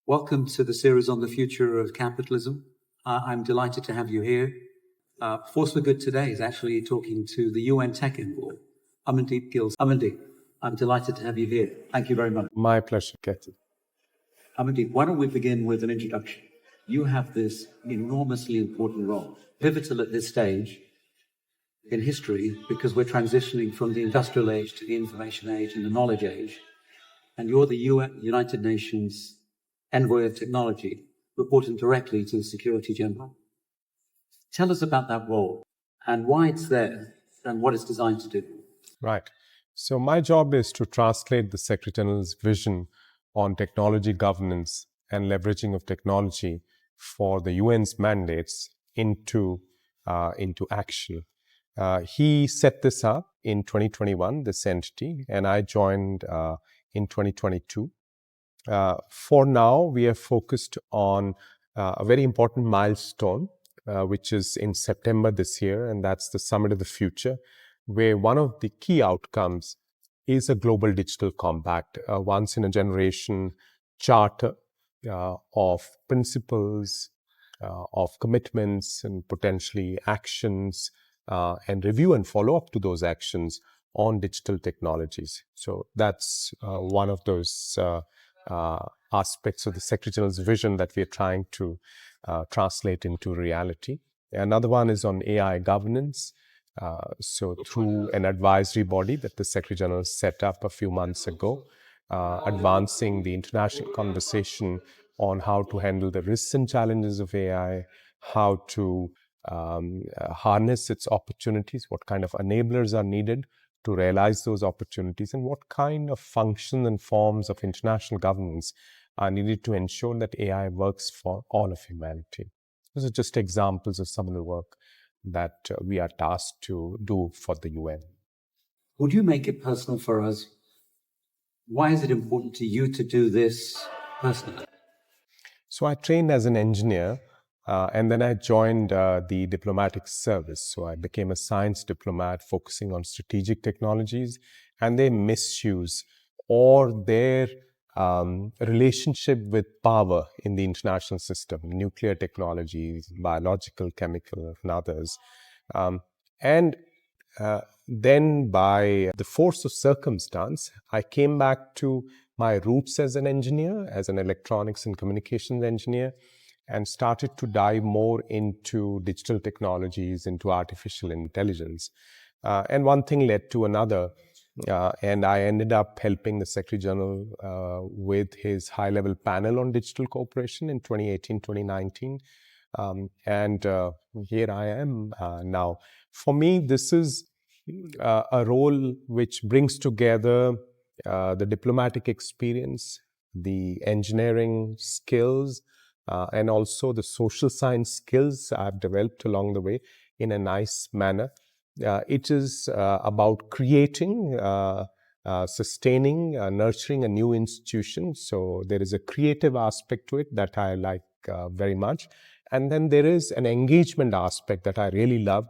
Welcome to the series on the future of capitalism. I'm delighted to have you here. Force for Good today is actually talking to the UN Tech Envoy, Amandeep Gill. Amandeep, I'm delighted to have you here. Thank you very much. My pleasure, Ketty. Amandeep, why don't we begin with an introduction? You have this enormously important role, pivotal at this stage in history, because we're transitioning from the industrial age to the information age and the knowledge age. And you're the United Nations Envoy of Technology, reporting directly to the Secretary General. Tell us about that role and why it's there and what it's designed to do. Right. So my job is to translate the Secretary General's vision on technology governance and leveraging of technology for the UN's mandates into action. He set this up in 2021, this entity, and I joined in 2022. For now, we are focused on a very important milestone, which is in September this year, and that's the Summit of the Future, where one of the key outcomes is a global digital compact, a once-in-a-generation charter of principles, of commitments, and potentially actions, and review and follow up to those actions on digital technologies. So that's one of those aspects of the Secretary General's vision that we are trying to translate into reality. Another one is on AI governance. So through an advisory body that the Secretary General set up a few months ago, advancing the international conversation on how to handle the risks and challenges of AI, how to harness its opportunities, what kind of enablers are needed to realize those opportunities, and what kind of functions and forms of international governance are needed to ensure that AI works for all of humanity. Those are just examples of some of the work that we are tasked to do for the UN. Would you make it personal for us? Why is it important to you to do this personally? So I trained as an engineer, and then I joined the diplomatic service. So I became a science diplomat focusing on strategic technologies and their misuse or their relationship with power in the international system, nuclear technologies, biological, chemical, and others. Then by the force of circumstance, I came back to my roots as an engineer, as an electronics and communications engineer, and started to dive more into digital technologies, into artificial intelligence. And one thing led to another, and I ended up helping the Secretary General with his high-level panel on digital cooperation in 2018, 2019. And here I am now. For me, this is a role which brings together the diplomatic experience, the engineering skills, and also the social science skills I've developed along the way in a nice manner. It is about creating, sustaining, nurturing a new institution. So there is a creative aspect to it that I like very much. And then there is an engagement aspect that I really love,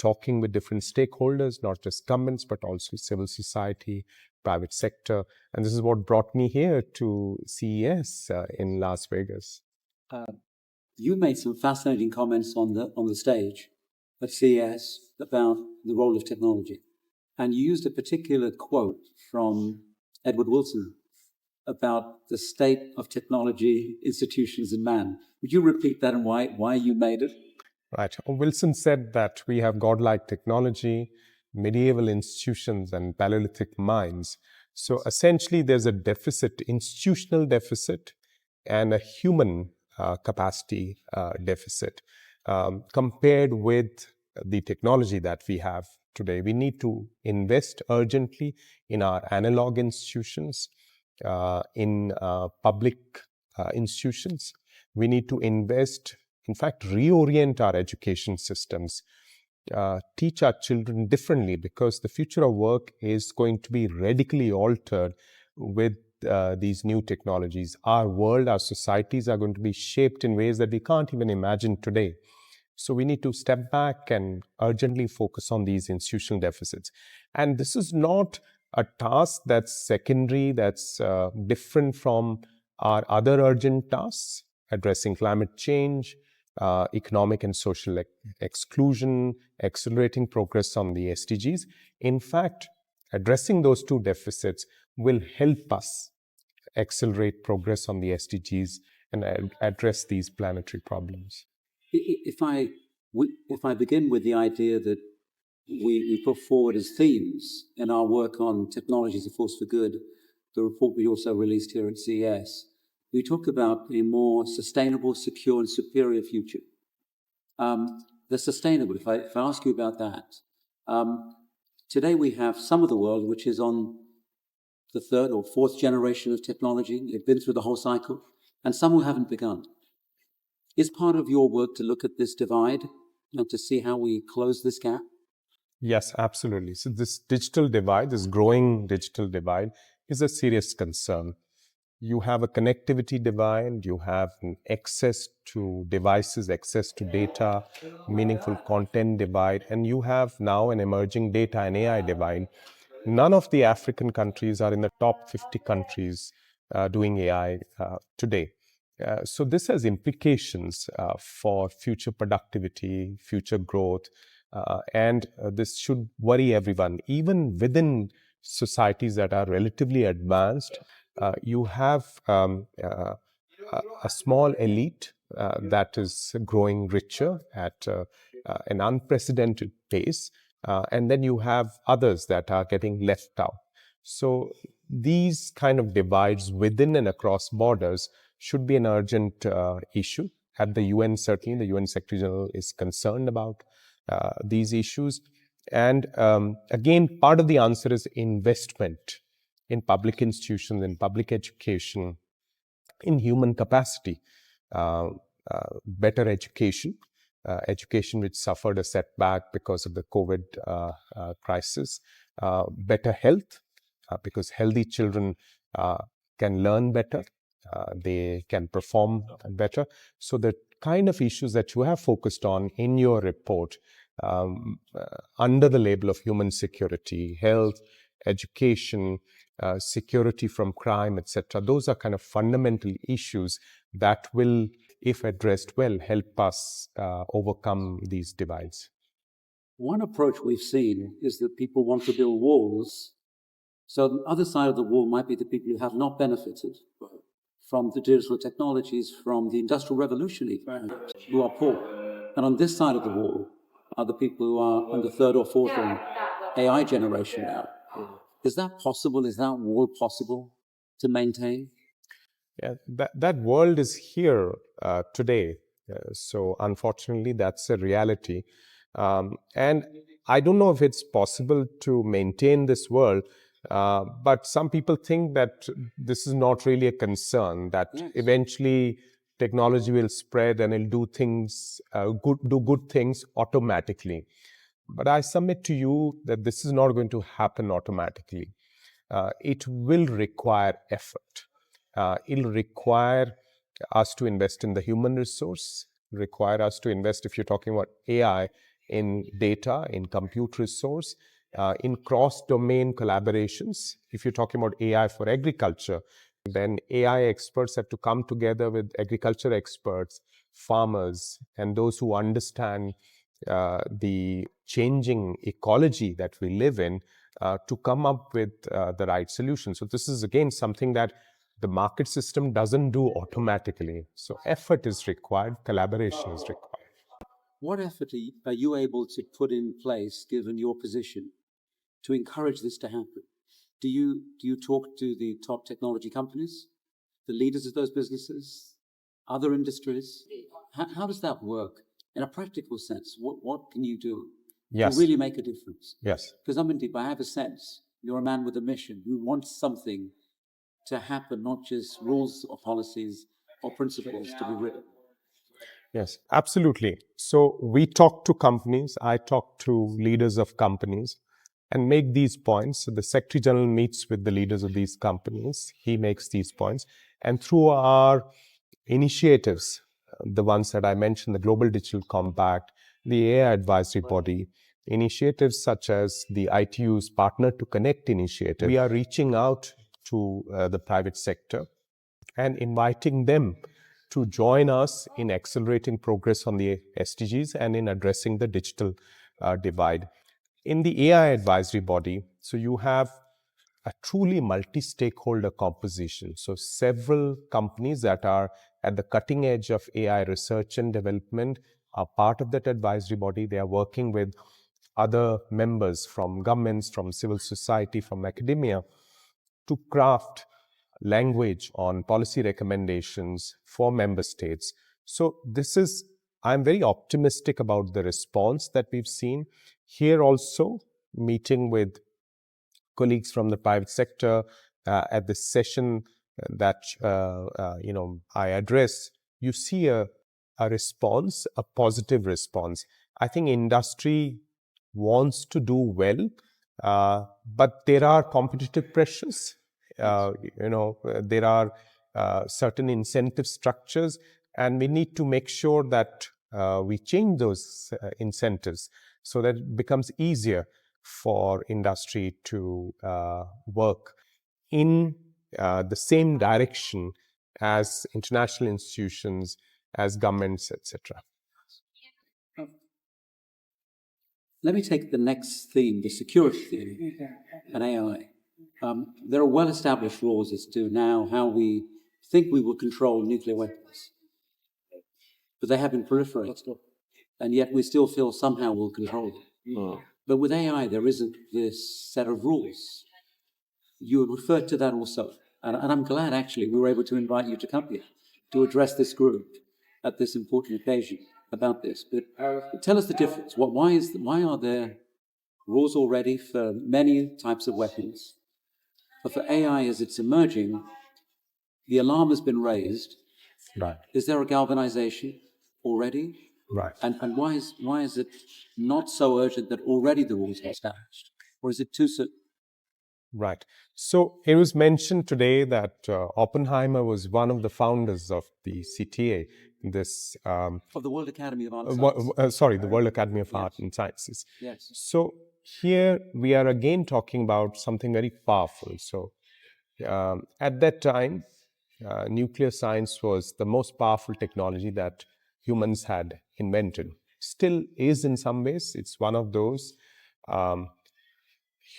talking with different stakeholders, not just governments, but also civil society, private sector. And this is what brought me here to CES in Las Vegas. You made some fascinating comments on the stage at CES about the role of technology. And you used a particular quote from Edward Wilson about the state of technology, institutions, and man. Would you repeat that and why you made it? Right. Wilson said that we have godlike technology, medieval institutions, and Palaeolithic minds. So essentially, there's a deficit, institutional deficit, and a human capacity deficit. Compared with the technology that we have today, we need to invest urgently in our analog institutions, in public institutions. We need to invest, in fact, reorient our education systems, teach our children differently, because the future of work is going to be radically altered with these new technologies. Our world, our societies are going to be shaped in ways that we can't even imagine today. So we need to step back and urgently focus on these institutional deficits. And this is not a task that's secondary, that's different from are other urgent tasks: addressing climate change, economic and social exclusion, accelerating progress on the SDGs. In fact, addressing those two deficits will help us accelerate progress on the SDGs and address these planetary problems. If I begin with the idea that we put forward as themes in our work on technology as a force for good, the report we also released here at CES, we talk about a more sustainable, secure, and superior future. The sustainable, if I ask you about that, today we have some of the world which is on the third or fourth generation of technology. They've been through the whole cycle, and some who haven't begun. Is part of your work to look at this divide and to see how we close this gap? Yes, absolutely. So this digital divide, this growing digital divide, is a serious concern. You have a connectivity divide, you have an access to devices, access to data, meaningful content divide, and you have now an emerging data and AI divide. None of the African countries are in the top 50 countries doing AI today. So this has implications for future productivity, future growth, and this should worry everyone. Even within societies that are relatively advanced, you have a small elite that is growing richer at an unprecedented pace, and then you have others that are getting left out. So these kind of divides within and across borders should be an urgent issue. At the UN, certainly, the UN Secretary General is concerned about these issues. And again, part of the answer is investment in public institutions, in public education, in human capacity, better education, education which suffered a setback because of the COVID crisis, better health, because healthy children can learn better, they can perform better. So the kind of issues that you have focused on in your report under the label of human security, health, education, security from crime, etc. Those are kind of fundamental issues that will, if addressed well, help us overcome these divides. One approach we've seen is that people want to build walls. So the other side of the wall might be the people who have not benefited from the digital technologies, from the Industrial Revolution, even, who are poor. And on this side of the wall are the people who are on the third or fourth or AI generation now. Is that possible? Is that wall possible to maintain? Yeah, that world is here today. So unfortunately, that's a reality. And I don't know if it's possible to maintain this world, but some people think that this is not really a concern, that eventually technology will spread and it'll do things, do good things automatically. But I submit to you that this is not going to happen automatically. It will require effort. It'll require us to invest in the human resource, require us to invest, if you're talking about AI, in data, in compute resource, in cross-domain collaborations. If you're talking about AI for agriculture, then AI experts have to come together with agriculture experts, farmers, and those who understand the changing ecology that we live in to come up with the right solution. So this is again something that the market system doesn't do automatically. So effort is required, collaboration is required. What effort are you able to put in place, given your position, to encourage this to happen? Do you talk to the top technology companies, the leaders of those businesses, other industries? How does that work in a practical sense? What can you do to really make a difference? Yes. Because Amandeep, I have a sense you're a man with a mission who wants something to happen, not just rules or policies or principles to be written. Yes, absolutely. So we talk to companies, I talk to leaders of companies and make these points. So the Secretary General meets with the leaders of these companies. He makes these points. And through our initiatives, the ones that I mentioned, the Global Digital Compact, the AI Advisory Body, initiatives such as the ITU's Partner to Connect initiative, we are reaching out to the private sector and inviting them to join us in accelerating progress on the SDGs and in addressing the digital divide. In the AI advisory body, so you have a truly multi-stakeholder composition. So several companies that are at the cutting edge of AI research and development are part of that advisory body. They are working with other members from governments, from civil society, from academia to craft language on policy recommendations for member states. So I'm very optimistic about the response that we've seen. Here also, meeting with colleagues from the private sector at this session that I address, you see a response, a positive response. I think industry wants to do well, but there are competitive pressures. There are certain incentive structures, and we need to make sure that we change those incentives so that it becomes easier for industry to work in the same direction as international institutions, as governments, etc. Let me take the next theme, the security theme, and AI. There are well-established rules as to now how we think we will control nuclear weapons, but they have been proliferated, and yet we still feel somehow we'll control them. But with AI, there isn't this set of rules. You referred to that also, and I'm glad actually we were able to invite you to come here to address this group at this important occasion about this. But tell us the difference. Why are there rules already for many types of weapons, but for AI as it's emerging, the alarm has been raised. Right. Is there a galvanization already? Right. And why is it not so urgent that already the rules are established? Or is it too soon? Right. So it was mentioned today that Oppenheimer was one of the founders of the CTA, this Of the World Academy of Art and Science. the World Academy of Art and Sciences. Yes. So here we are again talking about something very powerful. So at that time, nuclear science was the most powerful technology that humans had invented. Still is in some ways. It's one of those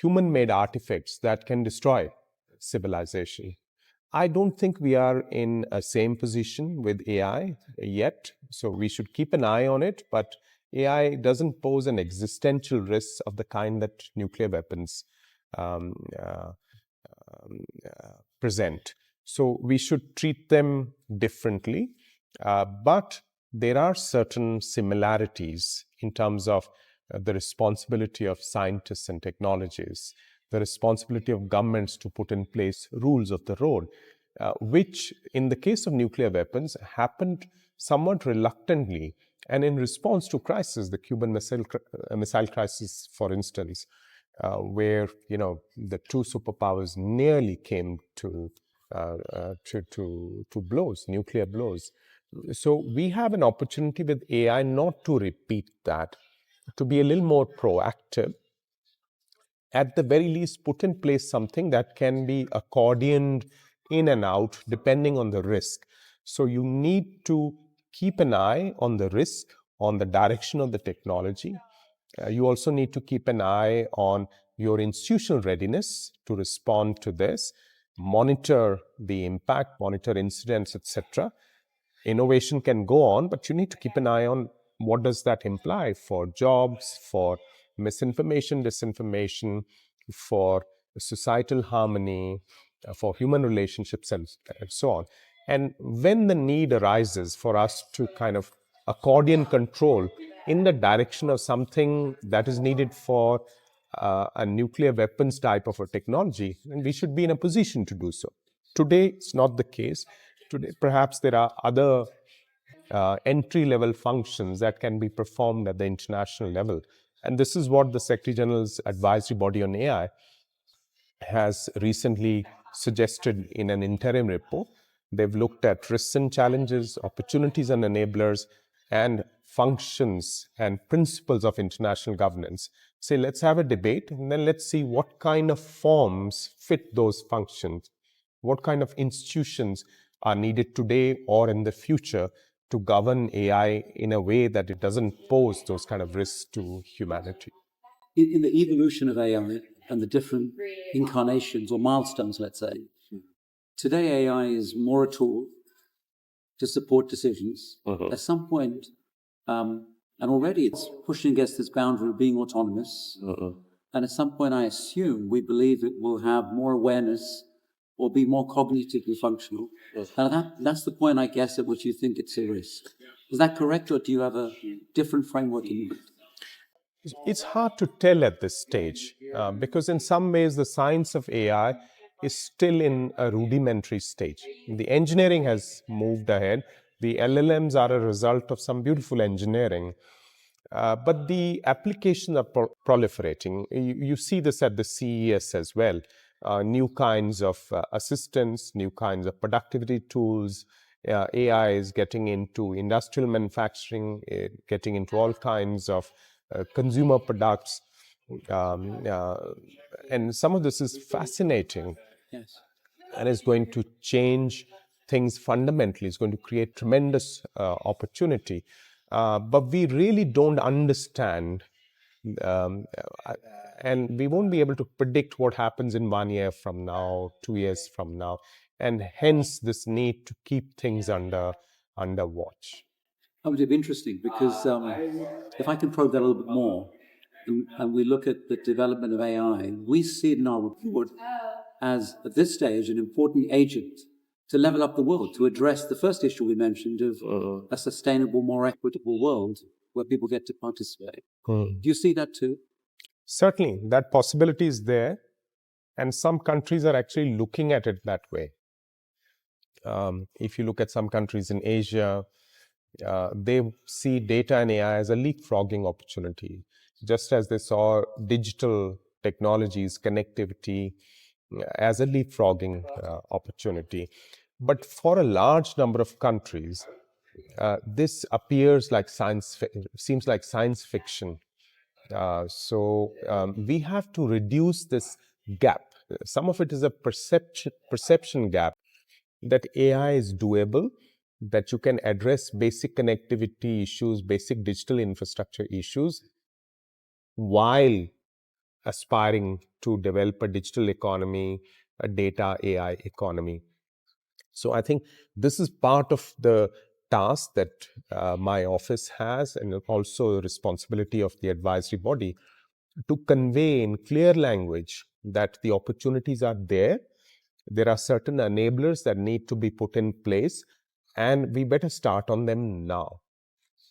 human-made artifacts that can destroy civilization. I don't think we are in a same position with AI yet, so we should keep an eye on it, but AI doesn't pose an existential risk of the kind that nuclear weapons present. So we should treat them differently, but there are certain similarities in terms of the responsibility of scientists and technologies, the responsibility of governments to put in place rules of the road, which in the case of nuclear weapons happened somewhat reluctantly and in response to crisis, the Cuban missile crisis, for instance, where the two superpowers nearly came to blows, nuclear blows. So we have an opportunity with AI not to repeat that, to be a little more proactive. At the very least, put in place something that can be accordioned in and out depending on the risk. So you need to keep an eye on the risk, on the direction of the technology. You also need to keep an eye on your institutional readiness to respond to this, monitor the impact, monitor incidents, etc. Innovation can go on, but you need to keep an eye on what does that imply for jobs, for misinformation, disinformation, for societal harmony, for human relationships, and so on. And when the need arises for us to kind of accordion control in the direction of something that is needed for a nuclear weapons type of a technology, then we should be in a position to do so. Today, it's not the case. Today, perhaps there are other entry-level functions that can be performed at the international level. And this is what the Secretary General's advisory body on AI has recently suggested in an interim report. They've looked at risks and challenges, opportunities and enablers, and functions and principles of international governance. Say, let's have a debate, and then let's see what kind of forms fit those functions, what kind of institutions are needed today or in the future to govern AI in a way that it doesn't pose those kind of risks to humanity. In the evolution of AI and the different incarnations or milestones, let's say, today AI is more a tool to support decisions. At some point, and already it's pushing against this boundary of being autonomous. And at some point, I assume we believe it will have more awareness or be more cognitively functional. And that's the point, I guess, at which you think it's a risk. Is that correct, or do you have a different framework in mind? It's hard to tell at this stage because in some ways the science of AI is still in a rudimentary stage. The engineering has moved ahead. The LLMs are a result of some beautiful engineering. But the applications are proliferating. You see this at the CES as well. New kinds of assistants, new kinds of productivity tools. AI is getting into industrial manufacturing, getting into all kinds of consumer products. And some of this is fascinating. Yes. And is going to change things fundamentally. It's going to create tremendous opportunity. But we really don't understand, and we won't be able to predict what happens in 1 year from now, 2 years from now, and hence this need to keep things under watch. That would be interesting because if I can probe that a little bit more, and we look at the development of AI, we see it in our report as, at this stage, an important agent to level up the world, to address the first issue we mentioned of a sustainable, more equitable world where people get to participate. Do you see that too? Certainly, that possibility is there, and some countries are actually looking at it that way. If you look at some countries in Asia, they see data and AI as a leapfrogging opportunity, just as they saw digital technologies, connectivity as a leapfrogging opportunity. But for a large number of countries, this appears like seems like science fiction. So we have to reduce this gap. Some of it is a perception gap that AI is doable, that you can address basic connectivity issues, basic digital infrastructure issues, while aspiring to develop a digital economy, a data AI economy. So I think this is part of the task that my office has, and also the responsibility of the advisory body, to convey in clear language that the opportunities are there. There are certain enablers that need to be put in place, and we better start on them now,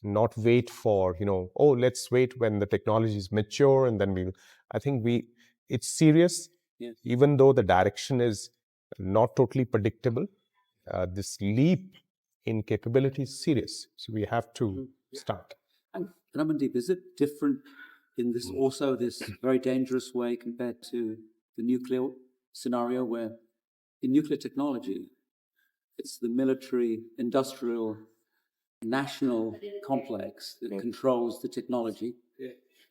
not wait for, let's wait when the technology is mature and then I think it's serious. Yes. Even though the direction is not totally predictable, this leap in capability is serious. So we have to start. And Amandeep, is it different in this also this very dangerous way compared to the nuclear scenario, where in nuclear technology, it's the military, industrial, national complex that controls the technology,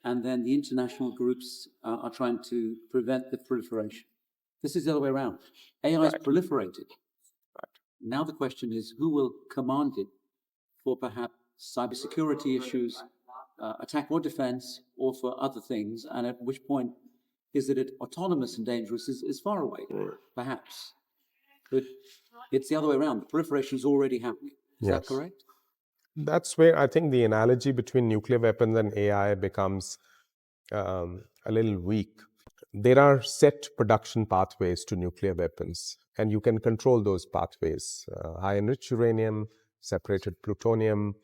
and then the international groups are trying to prevent the proliferation. This is the other way around. AI is proliferated. Now the question is, who will command it for perhaps cybersecurity issues, attack or defense, or for other things, and at which point is it autonomous and dangerous is far away, perhaps. But it's the other way around. The proliferation is already happening. Is that correct? That's where I think the analogy between nuclear weapons and AI becomes a little weak. There are set production pathways to nuclear weapons, and you can control those pathways. High enriched uranium, separated plutonium.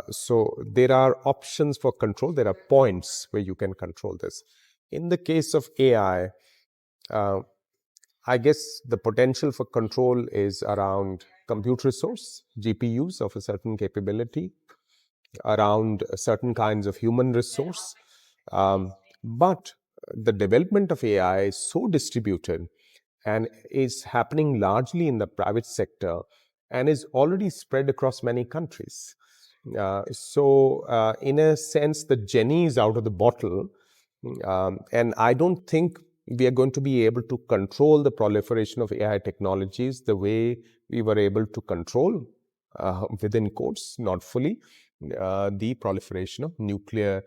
So there are options for control. There are points where you can control this. In the case of AI, I guess the potential for control is around compute resource, GPUs of a certain capability, around certain kinds of human resource. But the development of AI is so distributed and is happening largely in the private sector and is already spread across many countries. So in a sense, the genie is out of the bottle. And I don't think we are going to be able to control the proliferation of AI technologies the way we were able to control, within quotes, not fully, the proliferation of nuclear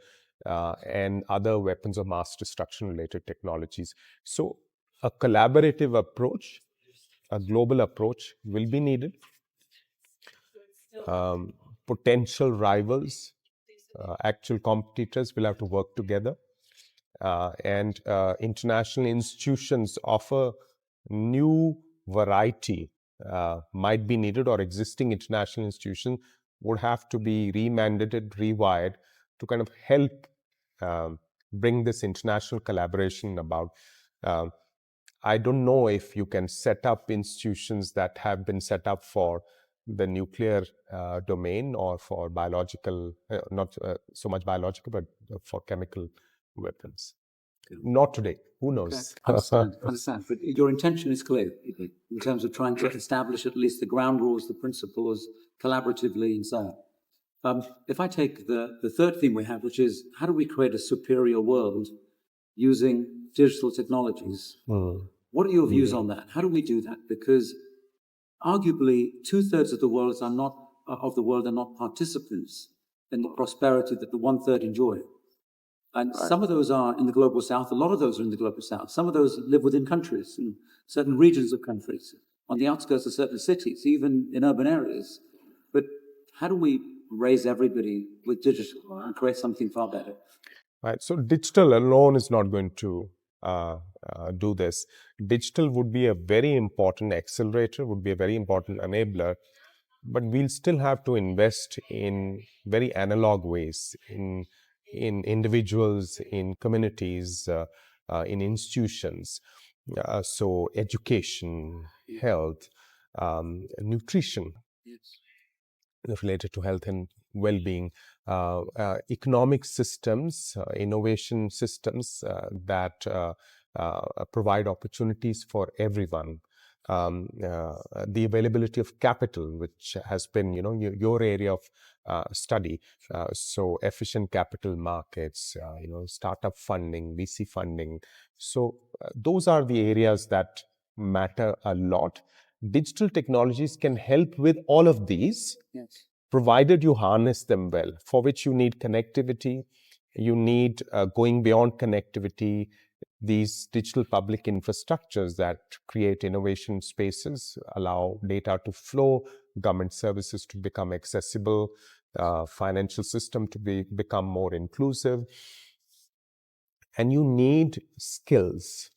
and other weapons of mass destruction related technologies. So a collaborative approach, a global approach will be needed. Potential rivals, actual competitors will have to work together. And international institutions offer new variety might be needed, or existing international institutions would have to be remandated, rewired to kind of help bring this international collaboration about. I don't know if you can set up institutions that have been set up for the nuclear domain or for biological, not so much biological, but for chemical weapons. Not today. Who knows? Understand. But your intention is clear in terms of trying to establish at least the ground rules, the principles, collaboratively and so on. If I take the third theme we have, which is how do we create a superior world using digital technologies? What are your views on that? How do we do that? Because arguably 2/3 of the world are not participants in the prosperity that the 1/3 enjoy. And some of those are in the global south. A lot of those are in the global south. Some of those live within countries, in certain regions of countries, on the outskirts of certain cities, even in urban areas. But how do we raise everybody with digital and create something far better? Right. So digital alone is not going to do this. Digital would be a very important accelerator, would be a very important enabler, but we'll still have to invest in very analog ways, in individuals, in communities, in institutions. So education, health, nutrition, related to health and well-being, economic systems, innovation systems that provide opportunities for everyone. The availability of capital, which has been, your area of study. So efficient capital markets, startup funding, VC funding. So those are the areas that matter a lot. Digital technologies can help with all of these, provided you harness them well, for which you need connectivity, you need going beyond connectivity, these digital public infrastructures that create innovation spaces, allow data to flow, government services to become accessible, financial system to become more inclusive. And you need skills.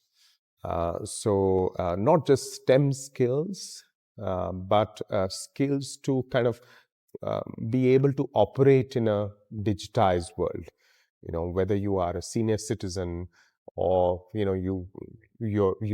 So not just STEM skills, but skills to kind of be able to operate in a digitized world. Whether you are a senior citizen or you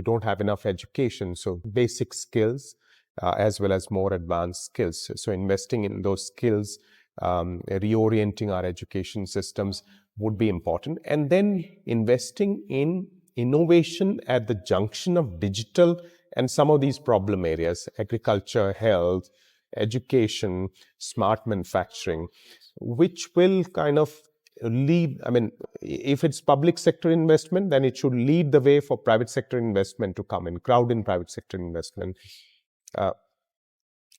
don't have enough education, so basic skills as well as more advanced skills. So investing in those skills, reorienting our education systems would be important, and then investing in innovation at the junction of digital and some of these problem areas: agriculture, health, education, smart manufacturing, which will kind of lead. I mean, if it's public sector investment, then it should lead the way for private sector investment to come in, crowd in private sector investment.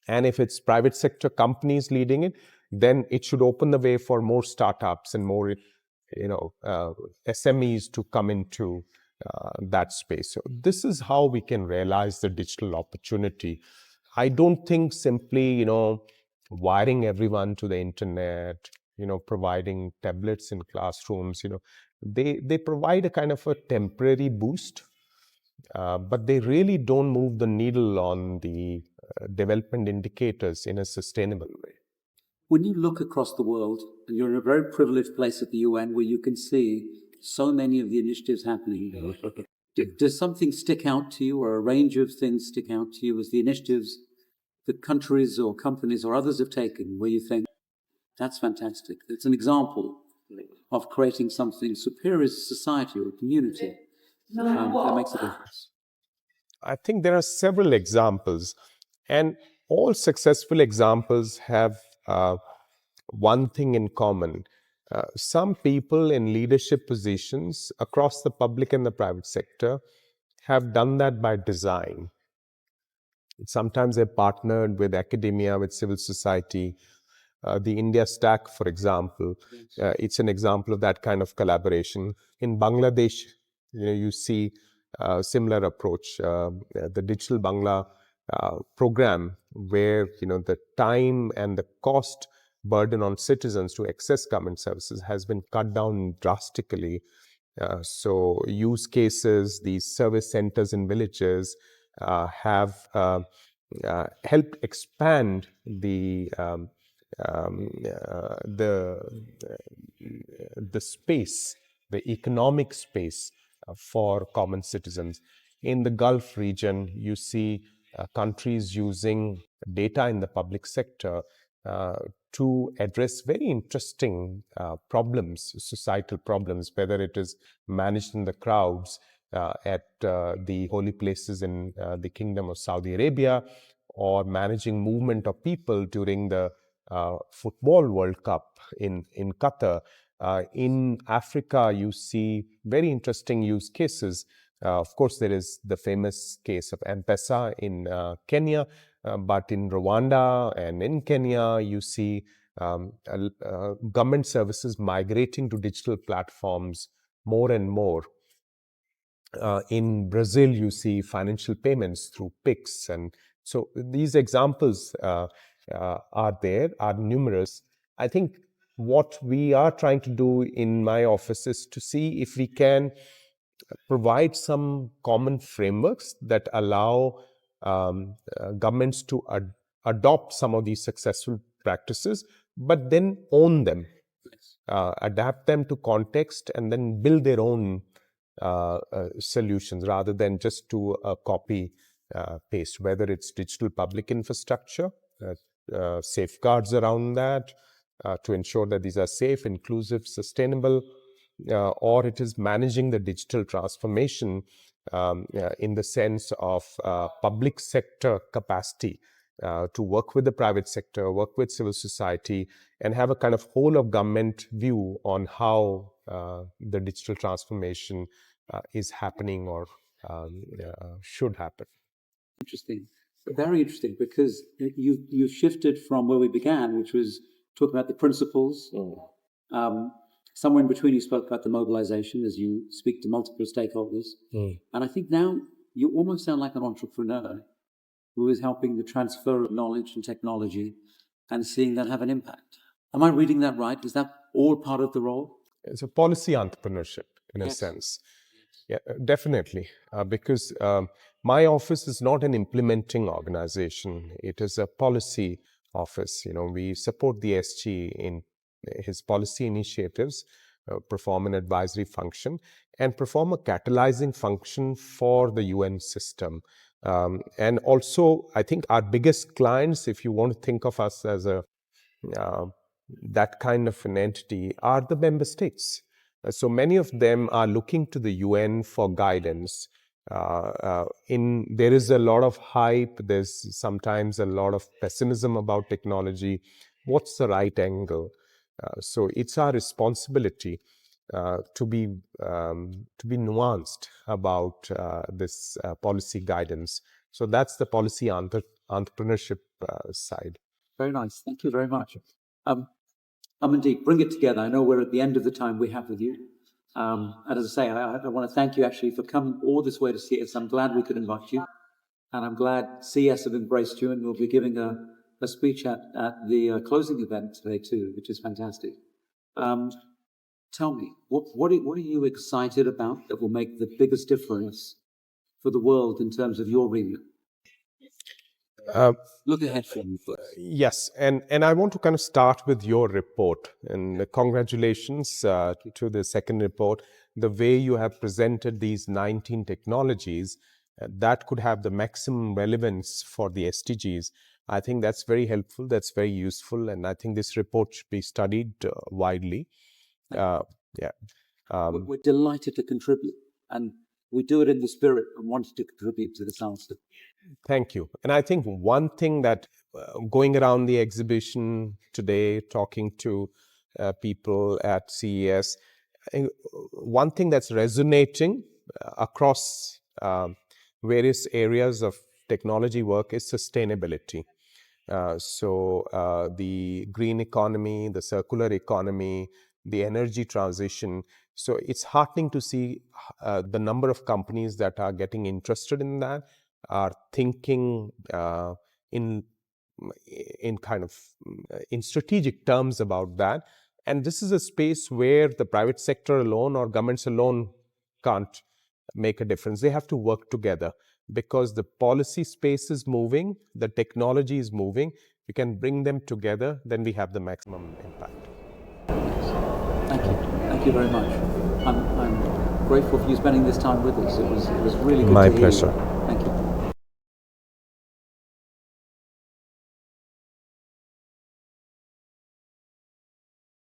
And if it's private sector companies leading it, then it should open the way for more startups and more, SMEs to come into that space. So this is how we can realize the digital opportunity. I don't think simply, wiring everyone to the internet, providing tablets in classrooms, they provide a kind of a temporary boost, but they really don't move the needle on the development indicators in a sustainable way. When you look across the world, and you're in a very privileged place at the UN where you can see so many of the initiatives happening, does something stick out to you, or a range of things stick out to you as the initiatives that countries or companies or others have taken where you think, that's fantastic? It's an example of creating something superior to society or community that makes a difference. I think there are several examples, and all successful examples have one thing in common. Some people in leadership positions across the public and the private sector have done that by design. Sometimes they've partnered with academia, with civil society. The India Stack, for example, it's an example of that kind of collaboration. In Bangladesh, you see a similar approach. The Digital Bangla program, where the time and the cost burden on citizens to access government services has been cut down drastically. So use cases, these service centers in villages have helped expand the space, the economic space for common citizens. In the Gulf region, you see countries using data in the public sector to address very interesting problems, societal problems, whether it is managed in the crowds at the holy places in the Kingdom of Saudi Arabia, or managing movement of people during the Football World Cup in Qatar. In Africa, you see very interesting use cases. Of course, there is the famous case of M-Pesa in Kenya, but in Rwanda and in Kenya, you see government services migrating to digital platforms more and more. In Brazil, you see financial payments through Pix. And so these examples are numerous. I think what we are trying to do in my office is to see if we can provide some common frameworks that allow governments to adopt some of these successful practices, but then own them, adapt them to context, and then build their own solutions rather than just to copy paste, whether it's digital public infrastructure, safeguards around that to ensure that these are safe, inclusive, sustainable, or it is managing the digital transformation in the sense of public sector capacity to work with the private sector, work with civil society, and have a kind of whole of government view on how the digital transformation is happening or should happen. Interesting. Very interesting, because you shifted from where we began, which was talking about the principles. Somewhere in between, you spoke about the mobilization as you speak to multiple stakeholders. And I think now you almost sound like an entrepreneur who is helping the transfer of knowledge and technology and seeing that have an impact. Am I reading that right? Is that all part of the role? It's a policy entrepreneurship in a sense. Yeah, definitely. Because my office is not an implementing organization. It is a policy office. We support the SG in his policy initiatives, perform an advisory function, and perform a catalyzing function for the UN system. And also, I think our biggest clients, if you want to think of us as a that kind of an entity, are the member states. So many of them are looking to the UN for guidance. There is a lot of hype. There's sometimes a lot of pessimism about technology. What's the right angle? So it's our responsibility to be nuanced about this policy guidance. So that's the policy entrepreneurship side. Very nice. Thank you very much. Amandeep, bring it together. I know we're at the end of the time we have with you. And as I say, I want to thank you actually for coming all this way to see us. I'm glad we could invite you. And I'm glad CS have embraced you, and we'll be giving a speech at the closing event today too, which is fantastic. Tell me, what are you excited about that will make the biggest difference for the world in terms of your remit? Look ahead for me first. Yes, and I want to kind of start with your report, and congratulations to the second report. The way you have presented these 19 technologies that could have the maximum relevance for the SDGs, I think that's very helpful, that's very useful, and I think this report should be studied widely. We're delighted to contribute, and we do it in the spirit and wanted to contribute to this answer. Thank you. And I think one thing that going around the exhibition today, talking to people at CES. One thing that's resonating across various areas of technology work is sustainability. The green economy, the circular economy, the energy transition. So it's heartening to see the number of companies that are getting interested in that, are thinking in kind of in strategic terms about that. And this is a space where the private sector alone or governments alone can't make a difference. They have to work together, because the policy space is moving, the technology is moving. We can bring them together, then we have the maximum impact. Thank you. Thank you very much. I'm grateful for you spending this time with us. It was really good My to hear you. pleasure.